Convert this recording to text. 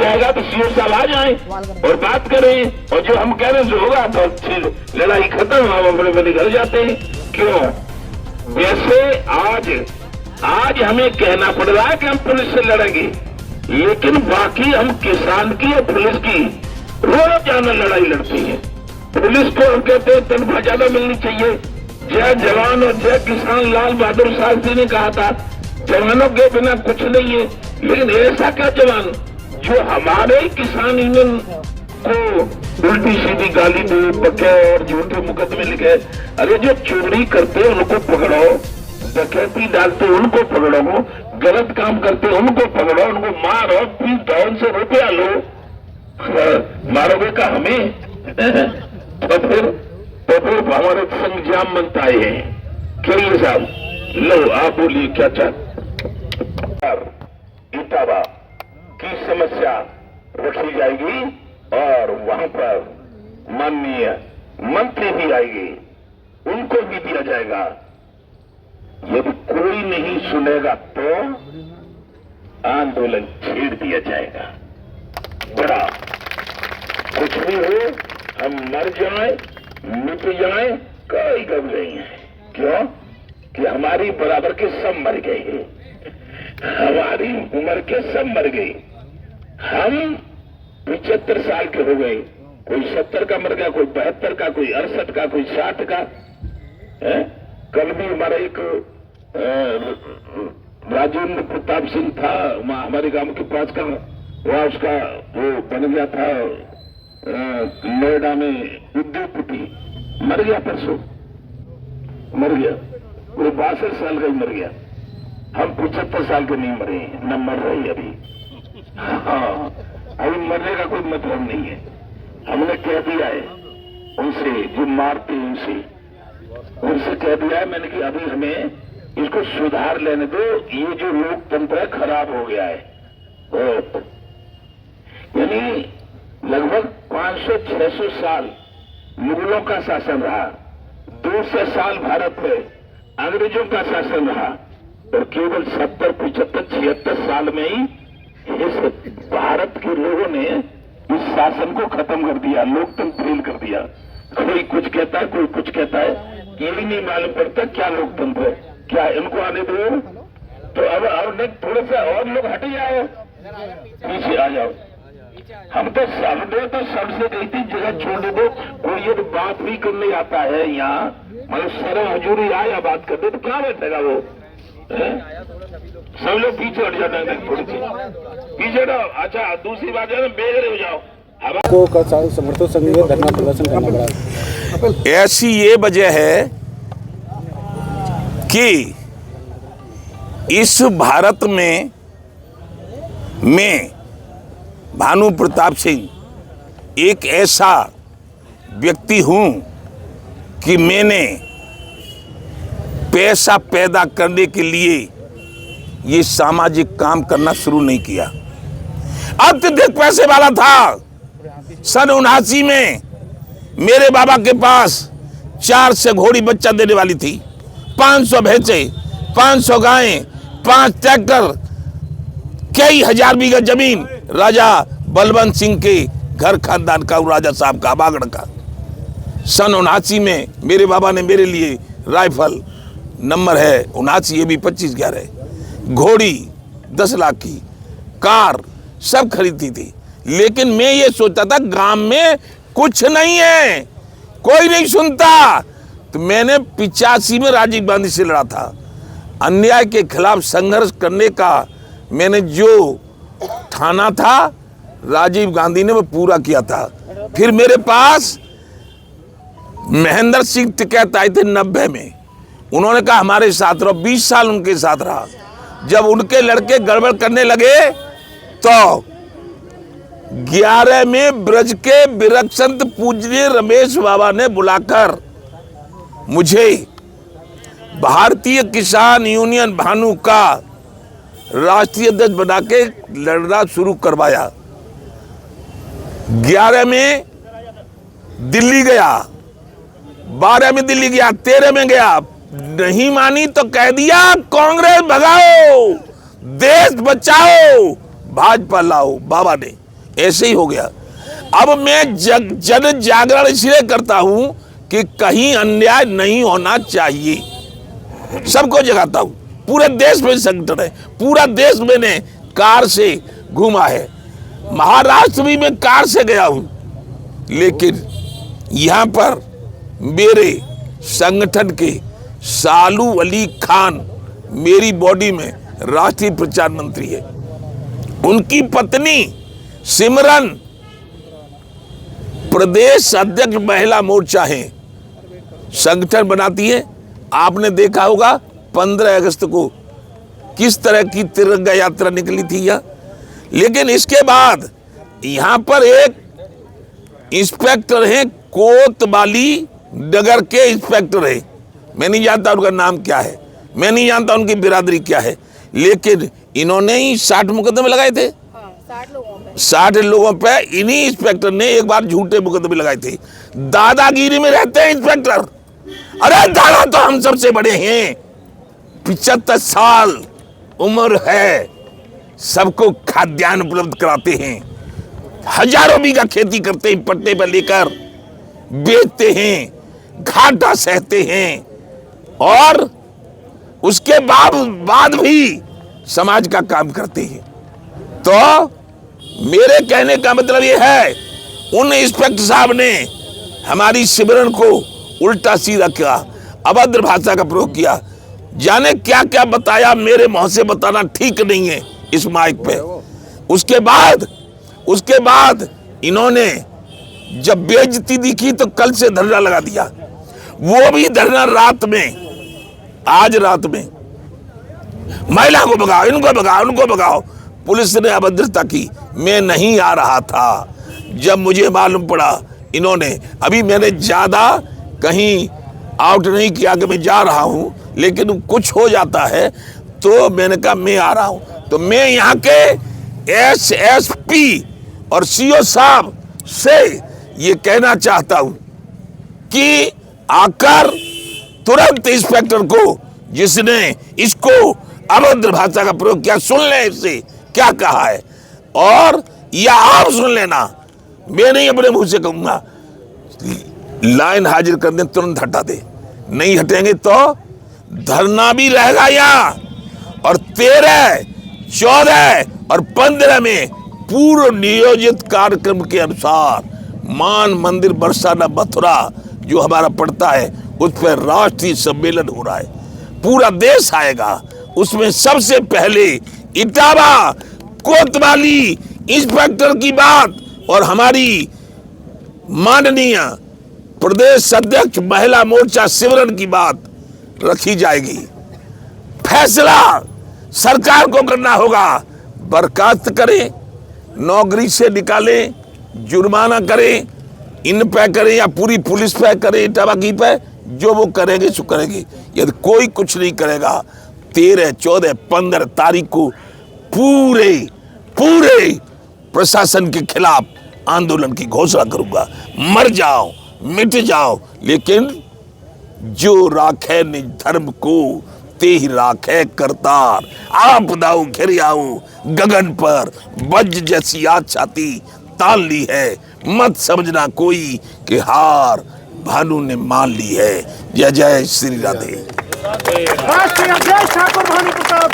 कहेगा तो सीओ साहब आ जाएं और बात करें, और जो हम कह रहे हैं जो होगा तो लड़ाई खत्म, हम अपने अपने घर जाते हैं। क्यों? वैसे आज हमें कहना पड़ रहा है कि हम पुलिस से लड़ेंगे, लेकिन बाकी हम किसान की और पुलिस की रोजाना लड़ाई लड़ती है। पुलिस को हम कहते हैं तनख्वाह ज्यादा मिलनी चाहिए। जय जवान और जय किसान, लाल बहादुर शास्त्री ने कहा था जवानों के बिना कुछ नहीं है। लेकिन ऐसा क्या जवान जो हमारे किसान यूनियन को उल्टी सीधी गाली दे, पके और झूठे मुकदमे लिखे? अरे जो चोरी करते उनको पकड़ो, डकैती डालते उनको पकड़ो, गलत काम करते उनको पकड़ो, उनको मारो, फिर उनसे रुपया लो। मारोगे का हमें? तो फिर हमारे संग्राम बनता है। कहिए साहब, लो आप बोलिए क्या चाहते? इटावा की समस्या रखी जाएगी और वहां पर माननीय मंत्री भी आएगी, उनको भी दिया जाएगा। यदि कोई नहीं सुनेगा तो आंदोलन छेड़ दिया जाएगा। बड़ा कुछ भी हो, हम मर जाएं, मिट जाएं, कोई गम नहीं है। क्यों? कि हमारी बराबर के सब मर गए, हमारी उम्र के सब मर गए। हम 75 साल के हो गए, कोई 70 का मर गया, कोई 72 का, कोई 68 का, कोई 60 का है? कल भी हमारा एक राजेंद्र प्रताप सिंह था हमारे गांव के पास का, वह उसका वो बन गया था नोएडा में उद्योगपति, मर गया परसों, मर गया। वो 62 साल का ही मर गया। हम 75 साल के नहीं मरे, न मर रहे अभी। हाँ, अभी मरने का कोई मतलब नहीं है। हमने कह दिया है उनसे जो मारते उनसे कह दिया है मैंने कि अभी हमें इसको सुधार लेने दो, ये जो लोकतंत्र है खराब हो गया है। यानी लगभग 500-600 साल मुगलों का शासन रहा, 200 साल भारत में अंग्रेजों का शासन रहा, और केवल 70, 75, 76 साल में ही इस भारत के लोगों ने इस शासन को खत्म कर दिया, लोकतंत्र फेल कर दिया। कोई कुछ कहता है, कोई कुछ कहता है, ये भी नहीं मालूम पड़ता क्या लोकतंत्र है, क्या इनको आने दो। तो अब थोड़ा सा और लोग हट जाओ, पीछे आ जाओ। हम तो सबसे कहती जगह छोड़ दो। कोई ये तो बात भी करने आता है यहाँ, मतलब शर्म हजूरी आया बात करते तो कहाँ बैठेगा वो? सब लोग पीछे हट जाते हैं, थोड़ी सी पीछे हटो। अच्छा, दूसरी बात है बेघरे हो जाओ। को समर्थक संघ में धरना प्रदर्शन करना पड़ा। ऐसी ये वजह है कि इस भारत में भानु प्रताप सिंह एक ऐसा व्यक्ति हूं कि मैंने पैसा पैदा करने के लिए ये सामाजिक काम करना शुरू नहीं किया। अत्यधिक पैसे वाला था। सन 79 में मेरे बाबा के पास 4 से घोड़ी बच्चा देने वाली थी, 500 भैंसे, 500 गायें, 5 ट्रैक्टर, कई हजार बीघा जमीन राजा बलवंत सिंह के घर खानदान का, राजा साहब का, बागड़ का। सन 79 में मेरे बाबा ने मेरे लिए राइफल, नंबर है 79, ये भी 2511, घोड़ी 10 लाख की, कार सब खरीदी थी। लेकिन मैं ये सोचता था गांव में कुछ नहीं है, कोई नहीं सुनता। तो मैंने 85 में राजीव गांधी से लड़ा था। अन्याय के खिलाफ संघर्ष करने का मैंने जो ठाना था, राजीव गांधी ने वो पूरा किया था। फिर मेरे पास महेंद्र सिंह टिकैत आए थे 90 में, उन्होंने कहा हमारे साथ रहो, 20 साल उनके साथ रहा। जब उनके लड़के गड़बड़ करने लगे तो 11 में ब्रज के विरक्षंत पूजनीय रमेश बाबा ने बुलाकर मुझे भारतीय किसान यूनियन भानु का राष्ट्रीय अध्यक्ष बना के लड़ना शुरू करवाया। 11 में दिल्ली गया, 12 में दिल्ली गया, 13 में गया, नहीं मानी तो कह दिया कांग्रेस भगाओ, देश बचाओ, भाजपा लाओ। बाबा ने ऐसे ही हो गया। अब मैं जन जागरण इसलिए करता हूं कि कहीं अन्याय नहीं होना चाहिए, सबको जगाता हूं। पूरे देश में संकट है, पूरा देश मैंने कार से घूमा है, महाराष्ट्र भी मैं कार से गया हूं, लेकिन यहां पर मेरे संगठन के सालू अली खान मेरी बॉडी में राष्ट्रीय प्रचार मंत्री है, उनकी पत्नी सिमरन प्रदेश अध्यक्ष महिला मोर्चा है, संगठन बनाती है। आपने देखा होगा 15 अगस्त को किस तरह की तिरंगा यात्रा निकली थी यह। लेकिन इसके बाद यहां पर एक इंस्पेक्टर हैं, कोतवाली नगर के इंस्पेक्टर है, मैं नहीं जानता उनका नाम क्या है, मैं नहीं जानता उनकी बिरादरी क्या है, लेकिन इन्होंने ही 60 मुकदमे लगाए थे। 60 लोगों पे इन्हीं इंस्पेक्टर ने एक बार झूठे मुकदमे लगाए थे। दादागिरी में रहते हैं इंस्पेक्टर। अरे दादा तो हम सबसे बड़े हैं, 75 साल उम्र है, सबको खाद्यान्न उपलब्ध कराते हैं, हजारों बीघा खेती करते हैं, पट्टे पर लेकर बेचते हैं, घाटा सहते हैं, और उसके बाद भी समाज का काम करते हैं। तो मेरे कहने का मतलब यह है, उन इंस्पेक्टर साहब ने हमारी सिमरन को उल्टा सीधा किया, अभद्र भाषा का प्रयोग किया, जाने क्या क्या बताया, मेरे मुंह से बताना ठीक नहीं है इस माइक पे। उसके बाद इन्होंने जब बेइज्जती दिखी तो कल से धरना लगा दिया, वो भी धरना रात में, आज रात में, महिला को भगाओ, इनको भगाओ, उनको भगाओ। पुलिस ने अभद्रता की, मैं नहीं आ रहा था। जब मुझे मालूम पड़ा इन्होंने, अभी मैंने ज्यादा कहीं आउट नहीं किया कि मैं जा रहा हूं, लेकिन कुछ हो जाता है तो मैंने कहा मैं आ रहा हूं। तो मैं यहाँ के एसएसपी और सीओ साहब से ये कहना चाहता हूं कि आकर तुरंत इंस्पेक्टर को, जिसने इसको अभद्र भाषा का प्रयोग किया, सुन ले इससे क्या कहा है, और या आप सुन लेना, मैं नहीं अपने मुंह से कहूंगा, लाइन हाजिर कर दे, तुरंत हटा दे। नहीं हटेंगे तो धरना भी रहेगा यहाँ, और 13, 14 और 15 में पूर्व नियोजित कार्यक्रम के अनुसार मान मंदिर बरसाना मथुरा जो हमारा पड़ता है, उस पर राष्ट्रीय सम्मेलन हो रहा है, पूरा देश आएगा। उसमें सबसे पहले इटावा कोतवाली इंस्पेक्टर की बात और हमारी माननीय प्रदेश अध्यक्ष महिला मोर्चा सिमरन की बात रखी जाएगी। फैसला सरकार को करना होगा, बर्खास्त करें, नौकरी से निकालें, जुर्माना करें, इन पे करें या पूरी पुलिस पे करें, इटावा की पे, जो वो करेंगे सो करेंगे। यदि कोई कुछ नहीं करेगा, 13, 14, 15 तारीख को पूरे प्रशासन के खिलाफ आंदोलन की घोषणा करूंगा। मर जाओ, मिट जाओ, लेकिन जो राखे निज धर्म को ते ही राखे करतार। आप दाऊ घिर आओ गगन पर, वज्र जैसी आज छाती तान ली है, मत समझना कोई कि हार भानु ने मान ली है। जय जय श्री राधे। राष्ट्रीय अध्यक्ष ठाकुर भानु प्रताप।